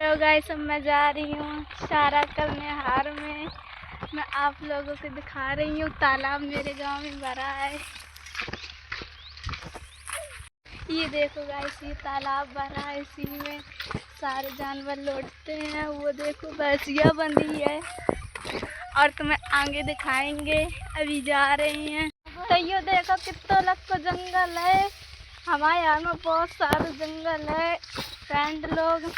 तो गाइस अब मैं जा रही हूँ चारा करने हार में। मैं आप लोगों को दिखा रही हूँ तालाब मेरे गांव में भरा है। ये देखो गाइस, ये तालाब भरा है, इसी में सारे जानवर लौटते हैं। वो देखो भैंसिया बंधी है और तुम्हें आगे दिखाएंगे। अभी जा रही हैं तो ये देखो कितना लग जंगल है। हमारे यहाँ में बहुत सारे जंगल है फ्रेंड लोग।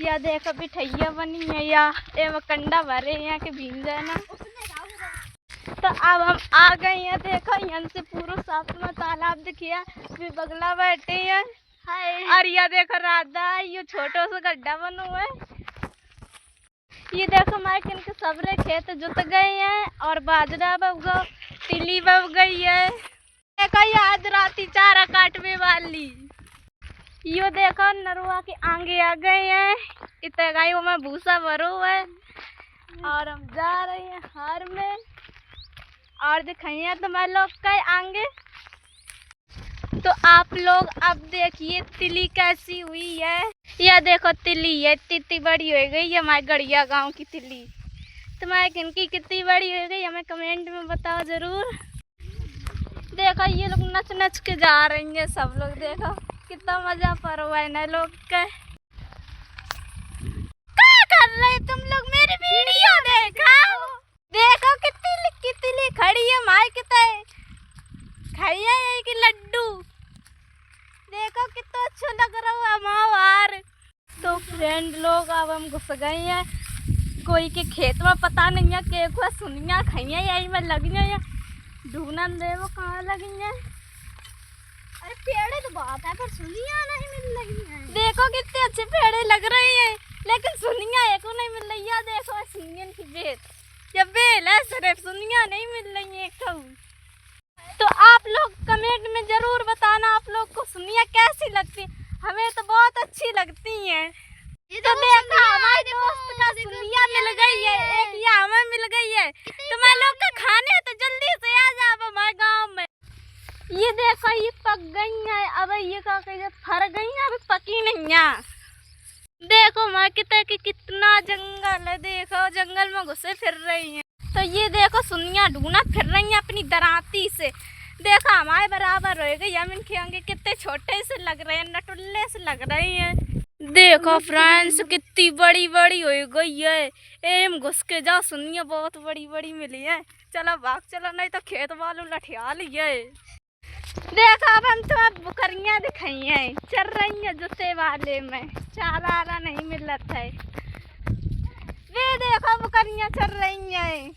या देखो बिठैया बनी है या एवं कंडा भरे यहाँ के भीन जाना। तो अब हम आ गए हैं। देखो यहाँ से पूरा साफ में तालाब दिखिया, भी बगला बैठे हैं। और यह देखो राधा, ये छोटा सा गड्ढा बना हुआ है। ये देखो माइक इनके सबरे खेत जुत गए हैं और बाजरा बब गो, तिली बब गई है। देखो ये आज राती चारा काटने वाली। यो देखो नरुआ के आगे आ गए हैं। इतने गायों में भूसा भरो है और हम जा रहे हैं हार में। और दिखाइए तुम्हारे लोग के आगे। तो आप लोग अब देखिए तिली कैसी हुई है। यह देखो तिली है, इतनी बड़ी हो गई है हमारे गड़िया गांव की तिली। तुम्हारे किनकी कितनी बड़ी हो गई हमें कमेंट में बताओ जरूर। देखो ये लोग नच नच के जा रही हैं सब लोग। देखो कितना मजा पर हुआ है ना लोग का। क्या कर रहे तुम लोग? मेरी वीडियो देखा। देखो कितनी कितनी खड़ी है माई कितने खड़ी है कि लड्डू। देखो कितना अच्छा लग रहा है मावार। तो फ्रेंड लोग अब हम घुस गए हैं कोई के खेत में। पता नहीं है के सुनिया खाइया यही में लगी है। ढूंढन दे वो कहाँ लगी है। अरे पेड़े तो बहुत है पर सुनिया नहीं मिल रही है। देखो कितने अच्छे पेड़े लग रहे हैं लेकिन सुनिया एक को नहीं मिल रही है। देखो सुनियन की बेट या बेल है, सिर्फ सुनिया नहीं मिल रही है एक। तो आप लोग कमेंट में जरूर बताना आप लोग को सुनिया कैसी लगती। हमें तो बहुत अच्छी लगती है। तो देखो हमारे दोस्त का सुनिया मिल गई है एक, या हमें मिल गई है। तो मैं लोग का खाने तो जल्दी से आ जाओ हमारे गाँव में। ये देखो ये पक गई है। अब ये का फर गई है, अभी पकी नहीं है। देखो माँ कितना जंगल है। देखो जंगल में घुसे फिर रही हैं। तो ये देखो सुनिया ढूंढा फिर रही हैं अपनी दराती से। देखो हमारे बराबर हो गई। हम इनके आगे कितने छोटे से लग रहे हैं, नटुल्ले से लग रही हैं। देखो फ्रेंड्स कितनी बड़ी बड़ी हो गई है। एम घुस के जाओ, सुनिया बहुत बड़ी बड़ी मिली है। चलो भाग चलो नहीं तो खेत वालों लठिया लिए। देखो अब हम तो बकरियां दिखाई हैं चल रही हैं जुते वाले में। चारा नहीं मिल रहा है। वे देखो बकरियां चल रही हैं।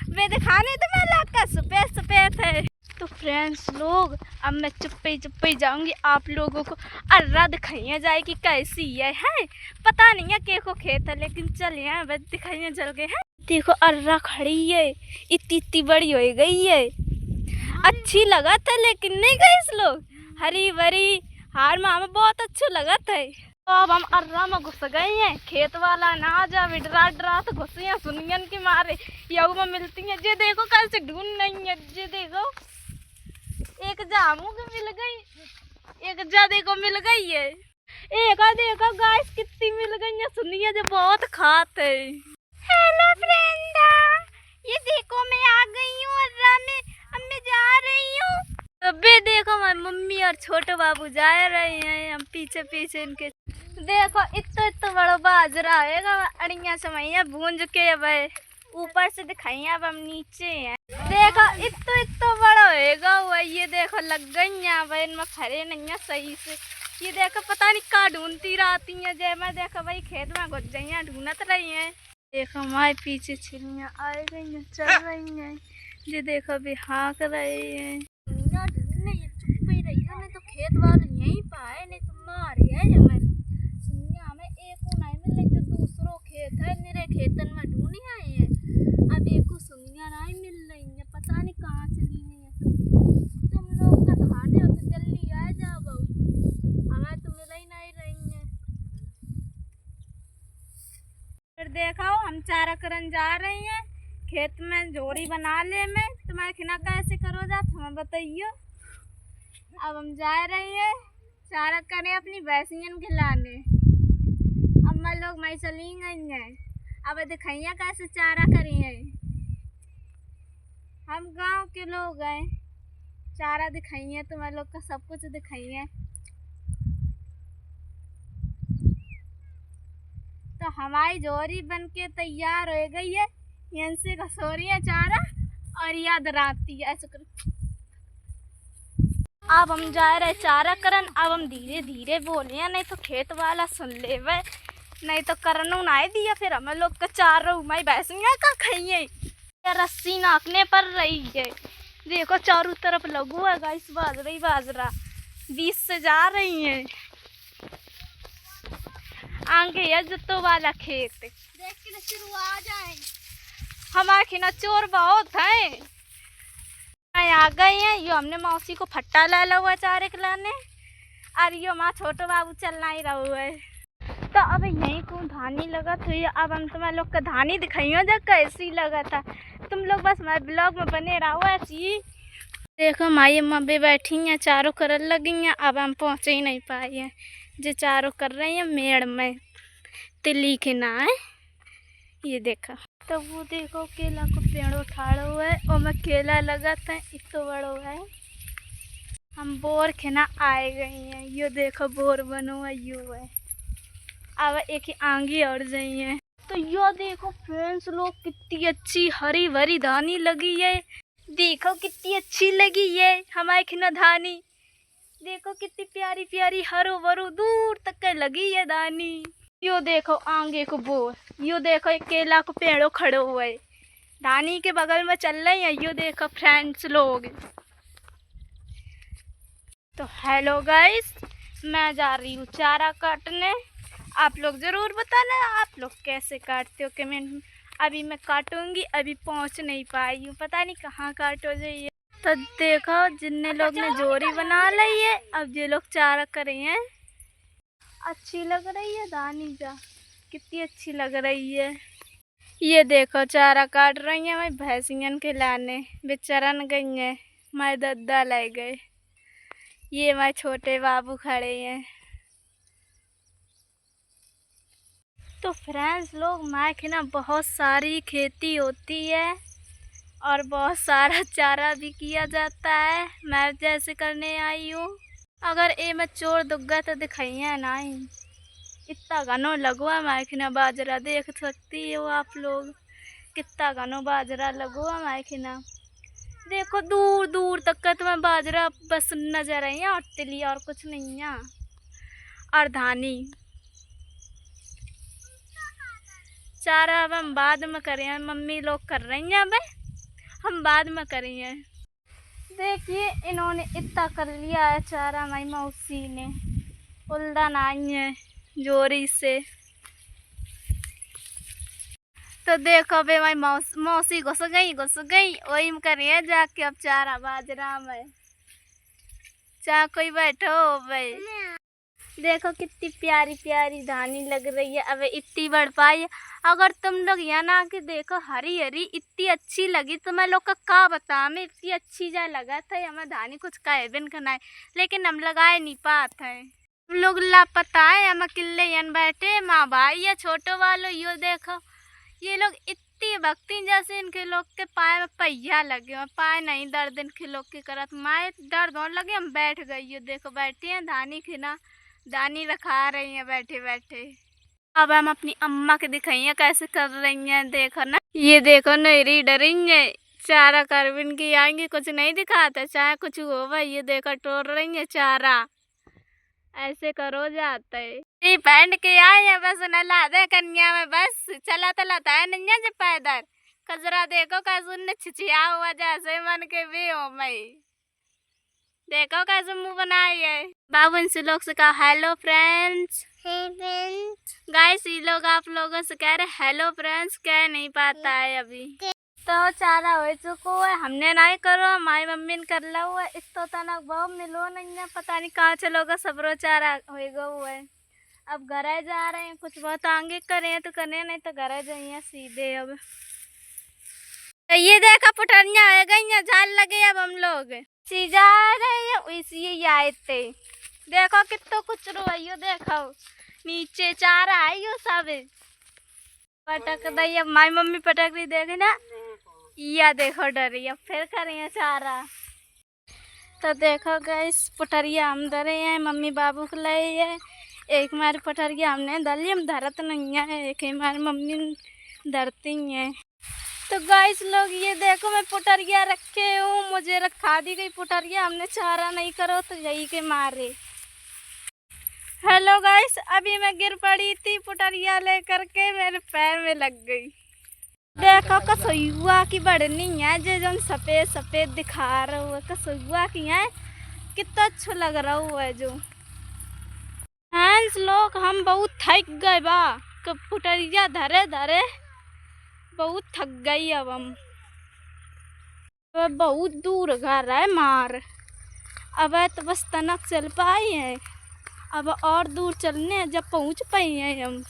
वे दिखाने तो मैं लगता सफेद सफेद है। तो फ्रेंड्स लोग अब मैं चुप्पे जाऊंगी। आप लोगों को अर्रा दिखाइया जाएगी कैसी है। पता नहीं है के को खेत है लेकिन चलिए बस दिखाइया जल गए हैं। देखो अर्रा खड़ी है, इतनी बड़ी हो गई है। अच्छी लगा था लेकिन नहीं गई इस लोग हरी भरी हार में हमें बहुत अच्छा लगा था। तो अब हम अर्रा में घुस गए हैं। खेत वाला ना जा डरा डरा तो घुसे हैं सुनियन के मारे। यू में मिलती हैं। जे देखो कैसे ढूंढ नहीं है। जे देखो एक जामू की मिल गई, एक जा देखो मिल गई है। एक देखो गाइस कितनी मिल गई है सुनिया जो बहुत खाते। हेलो फ्रेंडा, ये देखो मैं आ गई हूँ अर्रा में। अब मैं जा रही हूँ। अबे देखो हमारी मम्मी और छोटे बाबू जा रहे हैं, हम पीछे पीछे इनके। देखो इतना बड़ा बाजरा है अड़िया समैया भूंज के। अब ऊपर से दिखाई अब हम नीचे हैं। देखो इतना बड़ा होएगा हुआ। ये देखो लग गई है अब इनमें फरे नहीं है सही से। ये देखो पता नहीं कहाँ ढूंढती रहती है। जय मैं देखो भाई खेत में घुस गई ढूंढत रही है। देखो हमारे पीछे चिड़िया आ गई हैं चल रही हैं। ये देखो अभी हाँक रहे हैं। चुप ही रही है, नहीं तो खेत वाले यहीं पाए नहीं तो मारे है हमें। सुनिया हमें एक को नहीं मिल रही तो दूसरो खेत है मेरे खेतन में ढूंढी आए हैं। अब एक को सुनिया नहीं मिल रही है, पता नहीं कहाँ चली गई है। तुम लोग का खाने हो तो जल्दी आ जाओ, हमें तो मिल ही नहीं रही है। फिर देखो हम चारा करन जा रही हैं खेत में जोड़ी बना ले में। तुम्हारे खिना कैसे करो जा हमें बताइए। अब हम जा रहे हैं चारा करें अपनी भैंसियन खिलाने। अम्मा लोग मैं चली गई हैं, अब दिखाइए कैसे चारा करिए। हम गांव के लोग हैं, चारा दिखाइए तुम्हारे लोग का सब कुछ दिखाइए। तो हमारी जोरी बन के तैयार हो गई है, यहाँ से घसोरिया चारा और याद राती ऐसे कर। अब हम जा रहे चारा करन। अब हम धीरे धीरे बोले, नहीं तो खेत वाला सुन ले वे, नहीं तो करनू ना दिया फिर हम लोग का चारा माई भैंसिया का खाइए। रस्सी नाकने पर रही है, देखो चारों तरफ लगू है गाइस बाजरा ही बाजरा, बीच से जा रही है। आगे है जुत्तो वाला खेत, देख के शुरू आ जाए। हमारे खिना चोर बहुत है, आ गए हैं। यो हमने मौसी को फट्टा ला हुआ चारे खिलाने, और यो माँ छोटो बाबू चलना ही रहा है। तो अब यहीं को धानी लगा तो ये अब हम तुम्हारे लोग का धानी दिखाइयो जब कैसी लगा था। तुम लोग बस हमारे ब्लॉग में बने रहो ऐसी। देखो माई अम्मा भी बैठी हैं, चारों करल लगी हैं। अब हम पहुँचे ही नहीं पाए हैं, जो चारों कर रही हैं मेड़ में तिल्ली के ना है। ये देखा तो वो देखो केला को पेड़ उठाड़ा हुआ है और मैं केला लगा था इतना बड़ा है। हम बोर खेना आए गई हैं, यो देखो बोर बनो हुआ यू है। अब एक ही आंगी और जाई है। तो यो देखो फ्रेंड्स लोग कितनी अच्छी हरी भरी धानी लगी है। देखो कितनी अच्छी लगी है हमारे खिना धानी, देखो कितनी प्यारी प्यारी हरो भरो दूर तक के लगी है धानी। यो देखो आगे को बोर, यो देखो एक केला को पेड़ों खड़ो हुआ है, धानी के बगल में चल रही है। यो देखो फ्रेंड्स लोग। तो हेलो गाइस, मैं जा रही हूँ चारा काटने। आप लोग ज़रूर बताना आप लोग कैसे काटते हो कमेंट में। अभी मैं काटूंगी, अभी पहुँच नहीं पाई हूँ, पता नहीं कहाँ काटो जाइए। तो देखो जिन्ने लोग ने जोरी बना ली है, अब ये लोग चारा करे हैं। अच्छी लग रही है धानी जा, कितनी अच्छी लग रही है। ये देखो चारा काट रही है मैं भैंसियन के लाने, बेचरन गई हैं, मैं दद्दा ले गए। ये मैं छोटे बाबू खड़े हैं। तो फ्रेंड्स लोग माँ के ना बहुत सारी खेती होती है और बहुत सारा चारा भी किया जाता है। मैं जैसे करने आई हूँ, अगर ए मैं चोर दुग्गा तो दिखाइए ना ही। इतना घनो लगुआ मायखिना बाजरा, देख सकती हो आप लोग कितना घनो बाजरा लगुआ मायखिना। देखो दूर दूर तक का तुम्हें बाजरा बस नजर आई है और तिली और कुछ नहीं है। और धानी चारा अब हम बाद में करें, मम्मी लोग कर रही हैं, अब हम बाद में करेंगे। देखिए इन्होंने इतना कर लिया है चारा, माई मौसी ने उल्दा आई है जोरी से। तो देखो बे माई मौसी घुस गई वही में करिए जाके अब चारा बाजरा में। चाह कोई बैठो भाई, देखो कितनी प्यारी प्यारी धानी लग रही है। अब इतनी बढ़ पाई, अगर तुम लोग यहाँ ना आके देखो हरी हरी इतनी अच्छी लगी। तो मैं लोग का बता, हमें इतनी अच्छी जा लगा था हमें धानी कुछ कहे बिन खनाए, लेकिन हम लगाए नहीं पाते हैं। हम लोग लापता है, हम अकेले यन बैठे माँ भाई या छोटो वालो। यो देखो ये लोग इतनी भक्ति जैसे इनके लोग के पाए में पहिया लगे हो, पाए नहीं दर्द इनके लोग के करत माए दर्द होने लगे। हम बैठ गए, ये देखो बैठी हैं धानी खिना, दानी रखा रही हैं बैठे बैठे। अब हम अपनी अम्मा के दिखाइए कैसे कर रही हैं, देखो ना। ये देखो नहरी डरी है, चारा करबिन की आएंगी, कुछ नहीं दिखाता चाहे कुछ हो भाई। ये देखो टोर रही है चारा, ऐसे करो जाता है। ये पहन के आए हैं बस नला दे कन्या में, बस चला तलाता है नैया जब पैदल। कजरा देखो कैसे छिछिया हुआ जैसे मन के भी हो मई, देखो कैसे मुंह बनाई है। बाबू इनसे लोग से कहा हेलो फ्रेंड्स। गाइस ये लोग आप लोगों से कह रहे हेलो फ्रेंड्स, कह नहीं पाता है अभी। तो चारा हो चुको है, हमने नहीं करो हमारी मम्मी ने कर ला हुआ। इस तो तनक बहुत मिलो नहीं है, पता नहीं कहाँ चलोगा सबरो चारा होएगा हुआ है। अब घरे जा रहे हैं, कुछ बहुत आगे करें तो करें, नहीं तो घरे जाइए सीधे। अब तो ये देखा पुटरिया हो गई, झाल लगे। अब हम लोग जा रहे हैं, इसी आए थे देखो कितो कुछ रोइयो, देखो नीचे चारा आइयो सब पटक दई। अब माई मम्मी पटक रही, देखे ना, या देखो डरी, अब फिर करें चारा। तो देखो गैस पटरिया हम धरे हैं, मम्मी बाबू को लाए है। एक हमारी पटरिया हमने धरी, हम धरत नहीं है, एक हमारी मम्मी धरती है। तो गाइस लोग ये देखो मैं पुटरिया रखे हूँ, मुझे रखा दी गई पुटरिया, हमने चारा नहीं करो तो यही के मारे। हेलो गाइस, अभी मैं गिर पड़ी थी पुटरिया लेकर के, मेरे पैर में लग गई। देखो कसुआ की बढ़नी है, जो सफेद सफेद दिखा रहा है कसुआ की है, कितना अच्छा लग रहा है। जो हैंस लोग हम बहुत थक गए बा, पुटरिया धरे धरे बहुत थक गई। अब हम बहुत दूर घर है मार, अब तो बस तनक चल पाई है, अब और दूर चलने जब पहुंच पाई है हम।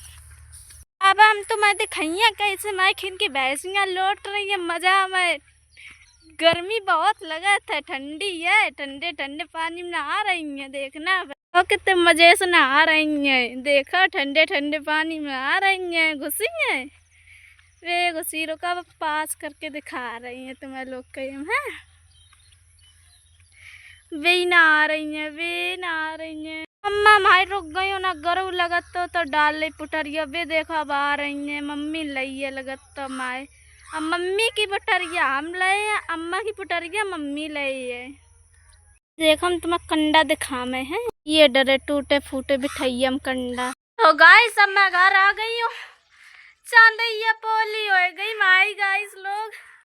अब हम तुम्हें दिखाइए कैसे मैं खिन की भैंसियाँ लौट रही है मजा में। गर्मी बहुत लगा था, ठंडी है, ठंडे ठंडे पानी में नहा रही है, देखना तो कितने मजे से नहा रही है। देखो ठंडे ठंडे पानी में नहा रही है, घुसी है वे घुसीरों का पास करके दिखा रही हैं तुम्हें लोग कहीं हैं। वे नहा रही हैं, वे नहा रही हैं। अम्मा माई रुक गई हो ना, गरु लगत तो डाल ले पुटरिया, वे देखो अब आ रही हैं। मम्मी लई है लगत तो माए, अब मम्मी की पुटरिया हम लाए हैं, अम्मा की पुटरिया मम्मी लाई है। देखो हम तुम्हें कंडा दिखावे हैं, ये डरे टूटे फूटे बिठाइए हम कंडा। तो गाइस अब मैं घर आ गई हूँ, चांदैया पोली हो गई माई गाइस लोग।